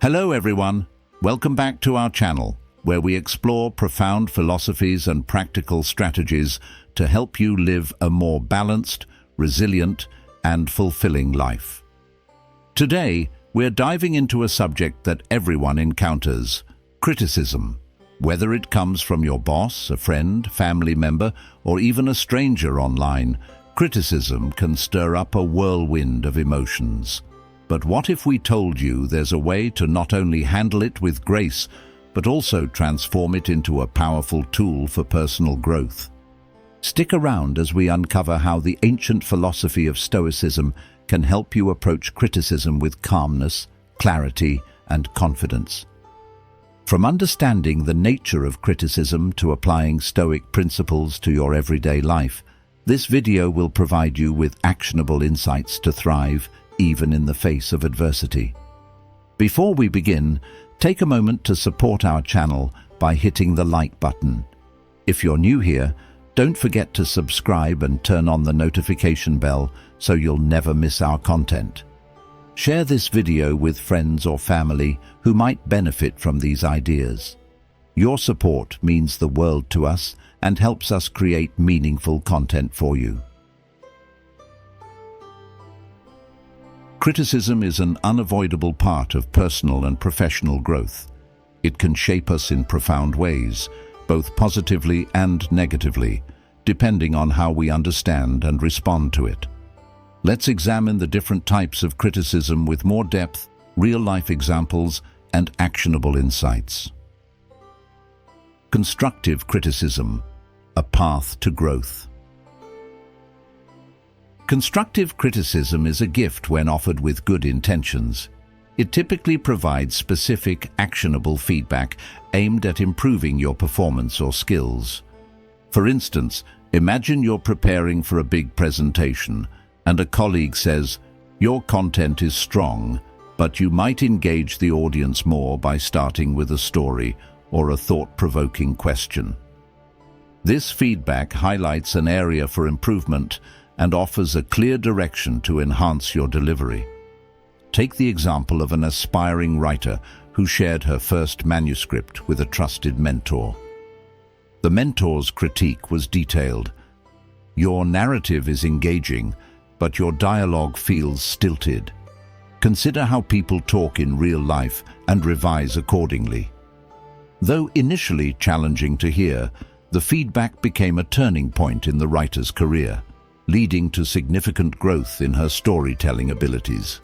Hello everyone, welcome back to our channel, where we explore profound philosophies and practical strategies to help you live a more balanced, resilient, and fulfilling life. Today, we're diving into a subject that everyone encounters: criticism. Whether it comes from your boss, a friend, family member, or even a stranger online, criticism can stir up a whirlwind of emotions. But what if we told you there's a way to not only handle it with grace, but also transform it into a powerful tool for personal growth? Stick around as we uncover how the ancient philosophy of Stoicism can help you approach criticism with calmness, clarity, and confidence. From understanding the nature of criticism to applying Stoic principles to your everyday life, this video will provide you with actionable insights to thrive even in the face of adversity. Before we begin, take a moment to support our channel by hitting the like button. If you're new here, don't forget to subscribe and turn on the notification bell so you'll never miss our content. Share this video with friends or family who might benefit from these ideas. Your support means the world to us and helps us create meaningful content for you. Criticism is an unavoidable part of personal and professional growth. It can shape us in profound ways, both positively and negatively, depending on how we understand and respond to it. Let's examine the different types of criticism with more depth, real-life examples, and actionable insights. Constructive criticism, a path to growth. Constructive criticism is a gift when offered with good intentions. It typically provides specific, actionable feedback aimed at improving your performance or skills. For instance, imagine you're preparing for a big presentation, and a colleague says, "Your content is strong, but you might engage the audience more by starting with a story or a thought-provoking question." This feedback highlights an area for improvement and offers a clear direction to enhance your delivery. Take the example of an aspiring writer who shared her first manuscript with a trusted mentor. The mentor's critique was detailed. "Your narrative is engaging, but your dialogue feels stilted. Consider how people talk in real life and revise accordingly." Though initially challenging to hear, the feedback became a turning point in the writer's career, leading to significant growth in her storytelling abilities.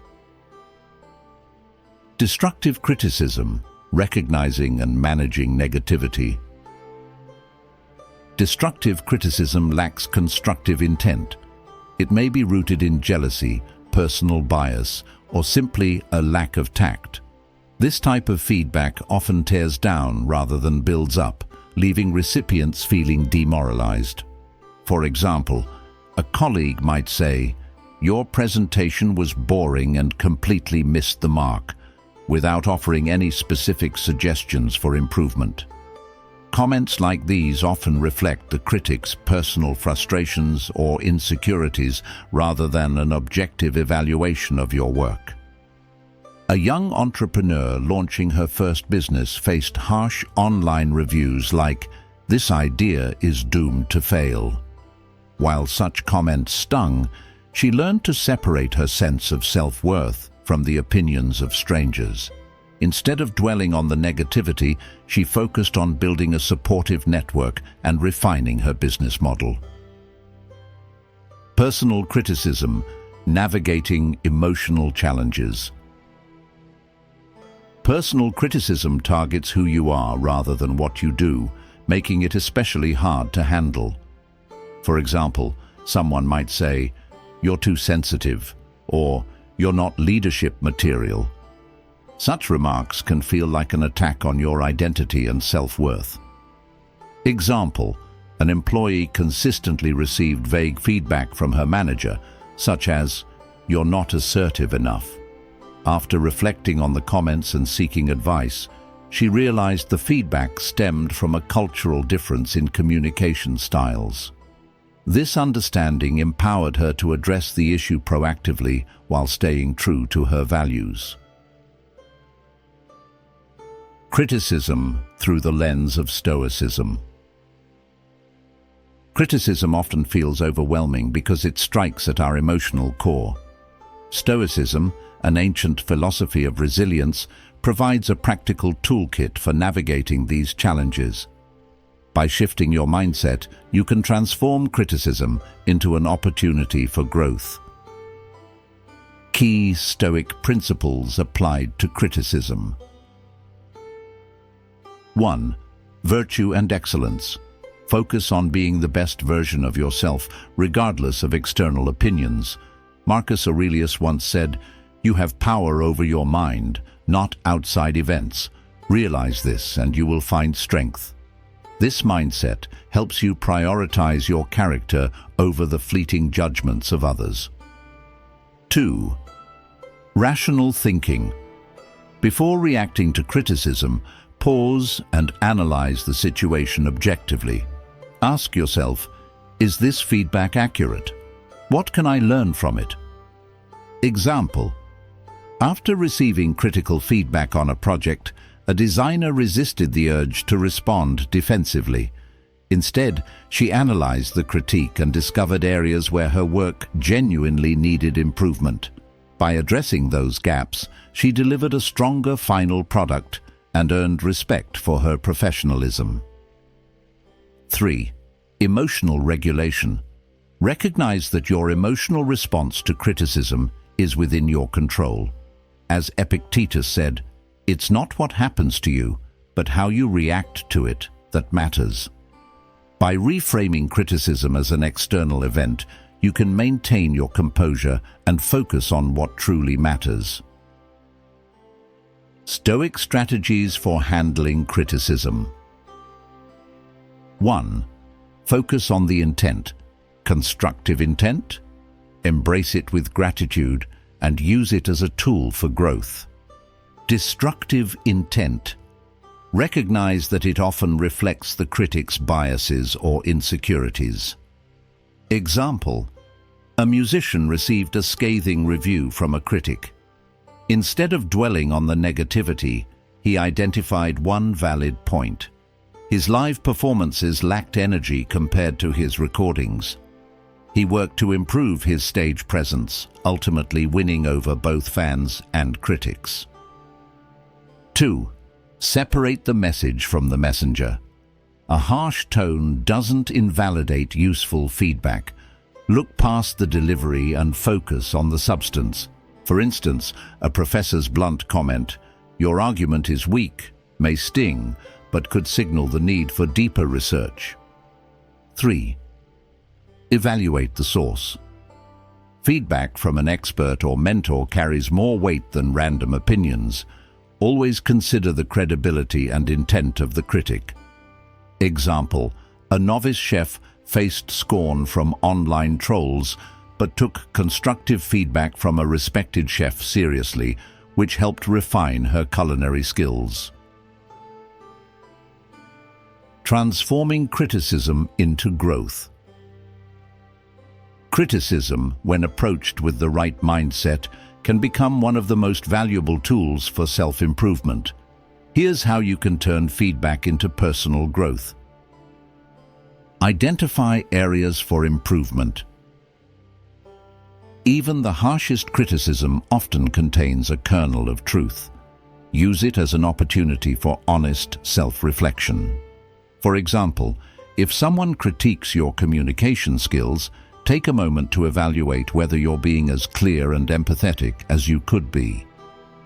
Destructive criticism, recognizing and managing negativity. Destructive criticism lacks constructive intent. It may be rooted in jealousy, personal bias, or simply a lack of tact. This type of feedback often tears down rather than builds up, leaving recipients feeling demoralized. For example, a colleague might say, "Your presentation was boring and completely missed the mark," without offering any specific suggestions for improvement. Comments like these often reflect the critic's personal frustrations or insecurities rather than an objective evaluation of your work. A young entrepreneur launching her first business faced harsh online reviews like, "This idea is doomed to fail." While such comments stung, she learned to separate her sense of self-worth from the opinions of strangers. Instead of dwelling on the negativity, she focused on building a supportive network and refining her business model. Personal criticism, navigating emotional challenges. Personal criticism targets who you are rather than what you do, making it especially hard to handle. For example, someone might say, "You're too sensitive," or "You're not leadership material." Such remarks can feel like an attack on your identity and self-worth. Example, an employee consistently received vague feedback from her manager, such as, "You're not assertive enough." After reflecting on the comments and seeking advice, she realized the feedback stemmed from a cultural difference in communication styles. This understanding empowered her to address the issue proactively while staying true to her values. Criticism through the lens of Stoicism. Criticism often feels overwhelming because it strikes at our emotional core. Stoicism, an ancient philosophy of resilience, provides a practical toolkit for navigating these challenges. By shifting your mindset, you can transform criticism into an opportunity for growth. Key Stoic principles applied to criticism. 1. Virtue and excellence. Focus on being the best version of yourself, regardless of external opinions. Marcus Aurelius once said, "You have power over your mind, not outside events. Realize this and you will find strength." This mindset helps you prioritize your character over the fleeting judgments of others. 2. Rational thinking. Before reacting to criticism, pause and analyze the situation objectively. Ask yourself, is this feedback accurate? What can I learn from it? Example: after receiving critical feedback on a project, a designer resisted the urge to respond defensively. Instead, she analyzed the critique and discovered areas where her work genuinely needed improvement. By addressing those gaps, she delivered a stronger final product and earned respect for her professionalism. 3. Emotional regulation. Recognize that your emotional response to criticism is within your control. As Epictetus said, "It's not what happens to you, but how you react to it that matters." By reframing criticism as an external event, you can maintain your composure and focus on what truly matters. Stoic strategies for handling criticism. 1. Focus on the intent. Constructive intent? Embrace it with gratitude and use it as a tool for growth. Destructive intent. Recognize that it often reflects the critic's biases or insecurities. Example: a musician received a scathing review from a critic. Instead of dwelling on the negativity, he identified one valid point. His live performances lacked energy compared to his recordings. He worked to improve his stage presence, ultimately winning over both fans and critics. 2. Separate the message from the messenger. A harsh tone doesn't invalidate useful feedback. Look past the delivery and focus on the substance. For instance, a professor's blunt comment, "Your argument is weak," may sting, but could signal the need for deeper research. 3. Evaluate the source. Feedback from an expert or mentor carries more weight than random opinions. Always consider the credibility and intent of the critic. Example: a novice chef faced scorn from online trolls, but took constructive feedback from a respected chef seriously, which helped refine her culinary skills. Transforming criticism into growth. Criticism, when approached with the right mindset, can become one of the most valuable tools for self-improvement. Here's how you can turn feedback into personal growth. Identify areas for improvement. Even the harshest criticism often contains a kernel of truth. Use it as an opportunity for honest self-reflection. For example, if someone critiques your communication skills, take a moment to evaluate whether you're being as clear and empathetic as you could be.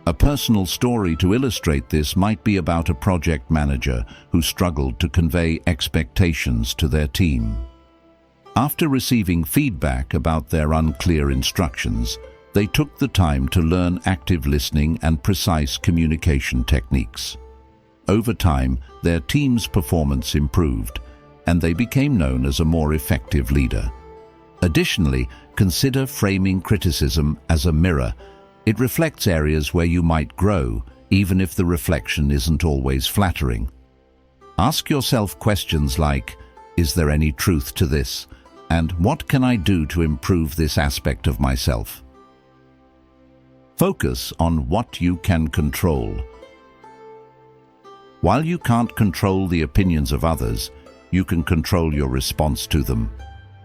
A personal story to illustrate this might be about a project manager who struggled to convey expectations to their team. After receiving feedback about their unclear instructions, they took the time to learn active listening and precise communication techniques. Over time, their team's performance improved, and they became known as a more effective leader. Additionally, consider framing criticism as a mirror. It reflects areas where you might grow, even if the reflection isn't always flattering. Ask yourself questions like, "Is there any truth to this?" and "What can I do to improve this aspect of myself?" Focus on what you can control. While you can't control the opinions of others, you can control your response to them.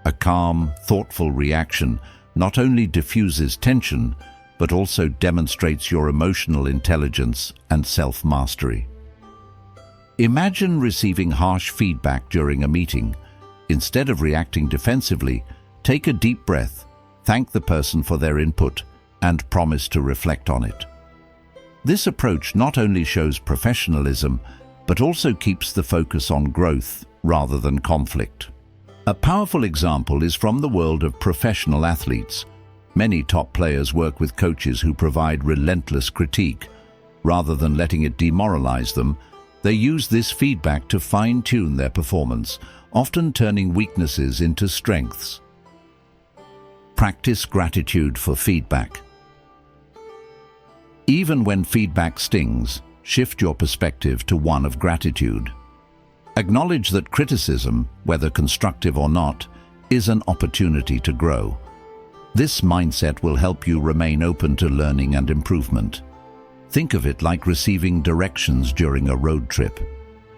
A calm, thoughtful reaction not only diffuses tension, but also demonstrates your emotional intelligence and self-mastery. Imagine receiving harsh feedback during a meeting. Instead of reacting defensively, take a deep breath, thank the person for their input, and promise to reflect on it. This approach not only shows professionalism, but also keeps the focus on growth rather than conflict. A powerful example is from the world of professional athletes. Many top players work with coaches who provide relentless critique. Rather than letting it demoralize them, they use this feedback to fine-tune their performance, often turning weaknesses into strengths. Practice gratitude for feedback. Even when feedback stings, shift your perspective to one of gratitude. Acknowledge that criticism, whether constructive or not, is an opportunity to grow. This mindset will help you remain open to learning and improvement. Think of it like receiving directions during a road trip.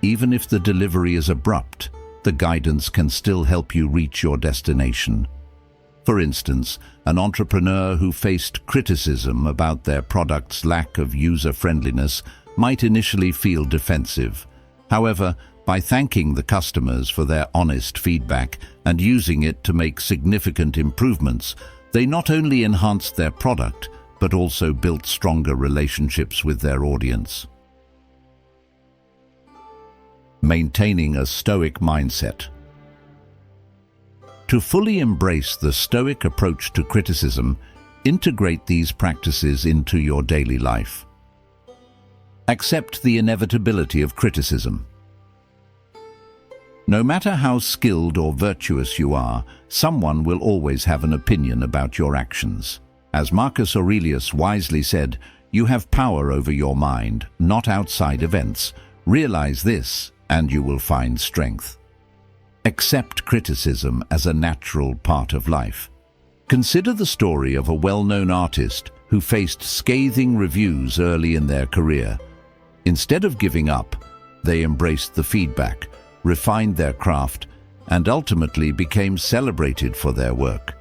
Even if the delivery is abrupt, the guidance can still help you reach your destination. For instance, an entrepreneur who faced criticism about their product's lack of user-friendliness might initially feel defensive. However, by thanking the customers for their honest feedback and using it to make significant improvements, they not only enhanced their product, but also built stronger relationships with their audience. Maintaining a Stoic mindset. To fully embrace the Stoic approach to criticism, integrate these practices into your daily life. Accept the inevitability of criticism. No matter how skilled or virtuous you are, someone will always have an opinion about your actions. As Marcus Aurelius wisely said, you have power over your mind, not outside events. Realize this, and you will find strength. Accept criticism as a natural part of life. Consider the story of a well-known artist who faced scathing reviews early in their career. Instead of giving up, they embraced the feedback, refined their craft, and ultimately became celebrated for their work.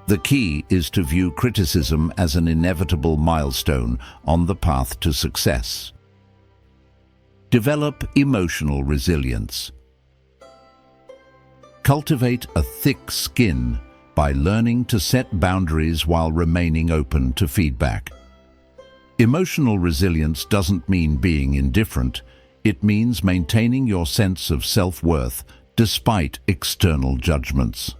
The key is to view criticism as an inevitable milestone on the path to success. Develop emotional resilience. Cultivate a thick skin by learning to set boundaries while remaining open to feedback. Emotional resilience doesn't mean being indifferent. It means maintaining your sense of self-worth despite external judgments.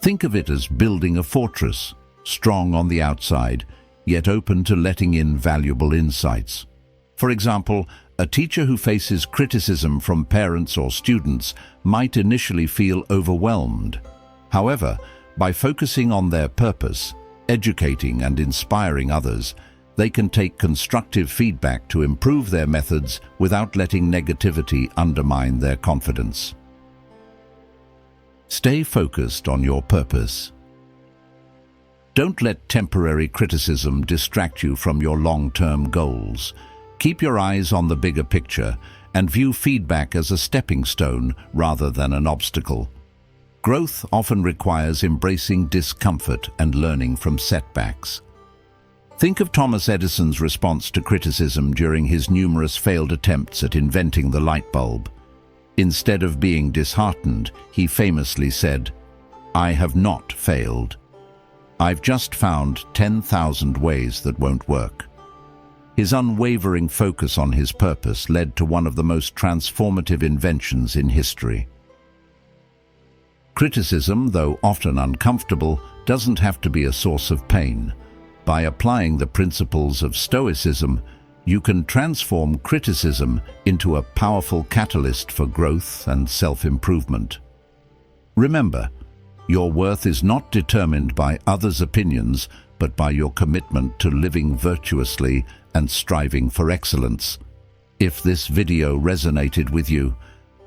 Think of it as building a fortress, strong on the outside, yet open to letting in valuable insights. For example, a teacher who faces criticism from parents or students might initially feel overwhelmed. However, by focusing on their purpose, educating and inspiring others, they can take constructive feedback to improve their methods without letting negativity undermine their confidence. Stay focused on your purpose. Don't let temporary criticism distract you from your long-term goals. Keep your eyes on the bigger picture and view feedback as a stepping stone rather than an obstacle. Growth often requires embracing discomfort and learning from setbacks. Think of Thomas Edison's response to criticism during his numerous failed attempts at inventing the light bulb. Instead of being disheartened, he famously said, "I have not failed. I've just found 10,000 ways that won't work." His unwavering focus on his purpose led to one of the most transformative inventions in history. Criticism, though often uncomfortable, doesn't have to be a source of pain. By applying the principles of Stoicism, you can transform criticism into a powerful catalyst for growth and self-improvement. Remember, your worth is not determined by others' opinions, but by your commitment to living virtuously and striving for excellence. If this video resonated with you,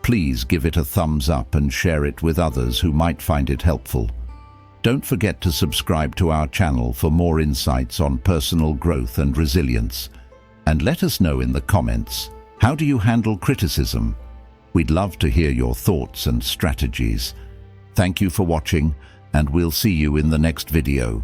please give it a thumbs up and share it with others who might find it helpful. Don't forget to subscribe to our channel for more insights on personal growth and resilience. And let us know in the comments, How do you handle criticism? We'd love to hear your thoughts and strategies. Thank you for watching, and we'll see you in the next video.